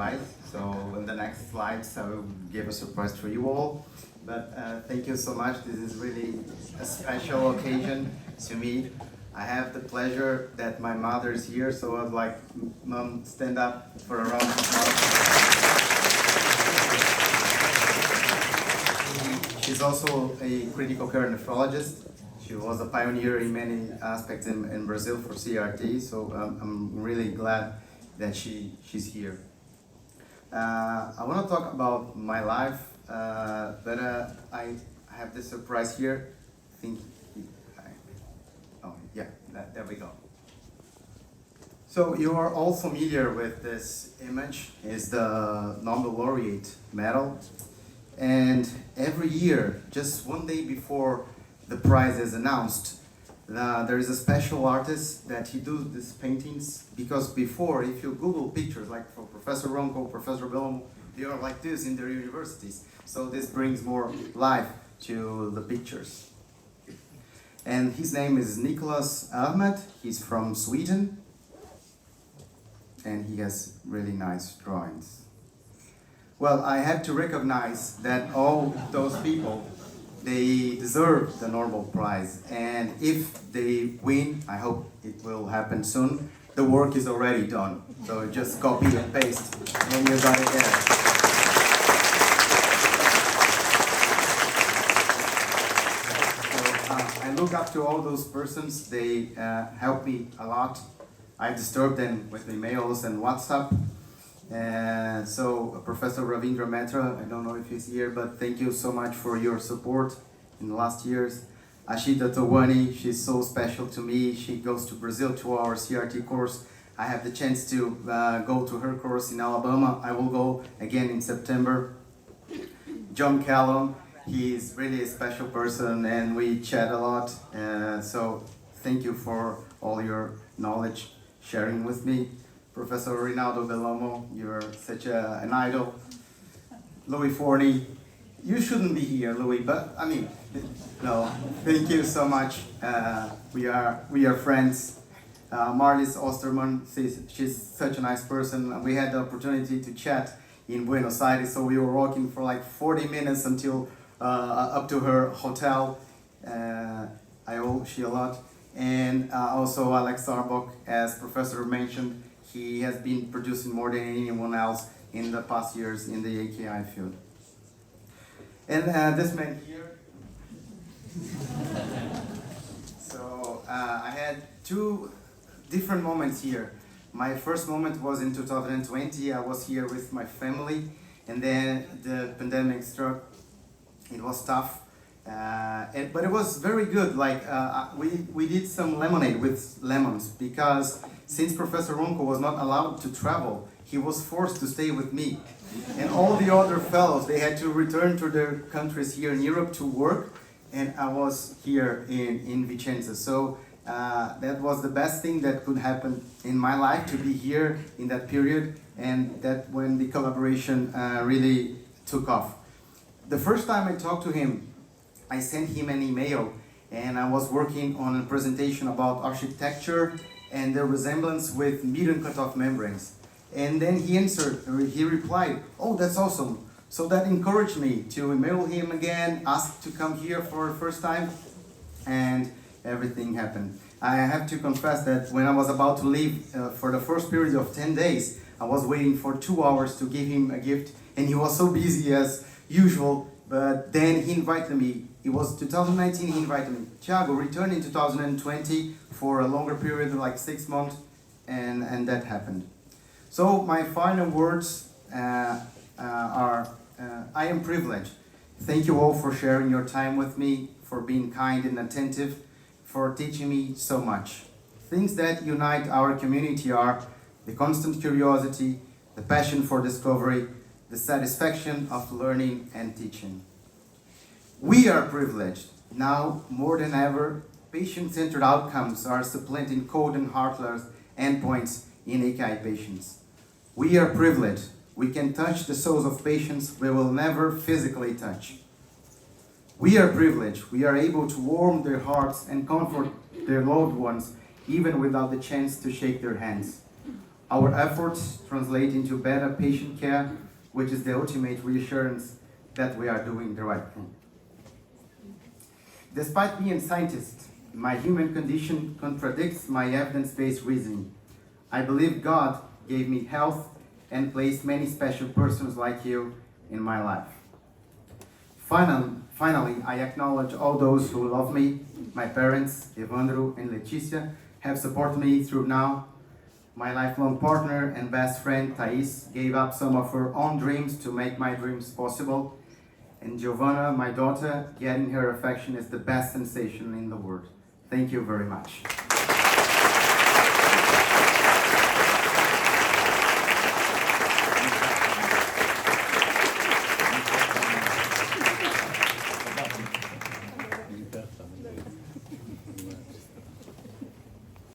surprise. So in the next slides, I will give a surprise for you all. But thank you so much. This is really a special occasion to me. I have the pleasure that my mother is here, so I was like, Mom, stand up for a round of applause. She's also a critical care nephrologist. She was a pioneer in many aspects in Brazil for CRRT, so I'm really glad that she's here. I want to talk about my life, but I have this surprise here. I think, oh yeah, there we go. So you are all familiar with this image. It's the Nobel laureate medal, and every year, just one day before the prize is announced, there is a special artist that he does these paintings, because before, if you Google pictures like for Professor Ronco, Professor Bellomo, they are like this in their universities. So this brings more life to the pictures. And his name is Nicholas Ahmed. He's from Sweden, and he has really nice drawings. Well, I have to recognize that all those people, they deserve the Nobel Prize, and if they win, I hope it will happen soon, the work is already done. So just copy and paste, and you got it there. So, I look up to all those persons. They help me a lot. I disturb them with emails and WhatsApp. So Professor Ravindra Mehta, I don't know if he's here, but thank you so much for your support in the last years. Ashita Tawani, she's so special to me. She goes to Brazil to our CRT course. I have the chance to go to her course in Alabama. I will go again in September. John Callum, he's really a special person and we chat a lot. So thank you for all your knowledge sharing with me. Professor Rinaldo Bellomo, you're such an idol. Louis Forney, you shouldn't be here, Louis, but I mean, no, thank you so much. We are friends. Marlies Osterman, she's such a nice person. We had the opportunity to chat in Buenos Aires, so we were walking for like 40 minutes until up to her hotel. I owe she a lot. And also Alex Arbok, as Professor mentioned, he has been producing more than anyone else in the past years in the AKI field. And this man here. So I had two different moments here. My first moment was in 2020. I was here with my family, and then the pandemic struck. It was tough. But it was very good. Like we did some lemonade with lemons, because since Professor Ronco was not allowed to travel, he was forced to stay with me. And all the other fellows, they had to return to their countries here in Europe to work, and I was here in Vicenza. So that was the best thing that could happen in my life, to be here in that period, and that when the collaboration really took off. The first time I talked to him, I sent him an email, and I was working on a presentation about architecture and the resemblance with medium cutoff membranes. And then he replied, "Oh, that's awesome." So that encouraged me to email him again, ask to come here for the first time, and everything happened. I have to confess that when I was about to leave for the first period of 10 days, I was waiting for 2 hours to give him a gift, and he was so busy as usual. But then he invited me. It was 2019, he invited me. Thiago, return in 2020 for a longer period, like 6 months, and that happened. So my final words are, I am privileged. Thank you all for sharing your time with me, for being kind and attentive, for teaching me so much. Things that unite our community are the constant curiosity, the passion for discovery, the satisfaction of learning and teaching. We are privileged. Now, more than ever, patient-centered outcomes are supplanting cold and heartless endpoints in AKI patients. We are privileged. We can touch the souls of patients we will never physically touch. We are privileged. We are able to warm their hearts and comfort their loved ones, even without the chance to shake their hands. Our efforts translate into better patient care, which is the ultimate reassurance that we are doing the right thing. Despite being a scientist, my human condition contradicts my evidence-based reasoning. I believe God gave me health and placed many special persons like you in my life. Finally, I acknowledge all those who love me. My parents, Evandro and Leticia, have supported me through now. My lifelong partner and best friend, Thais, gave up some of her own dreams to make my dreams possible. And Giovanna, my daughter, getting her affection is the best sensation in the world. Thank you very much.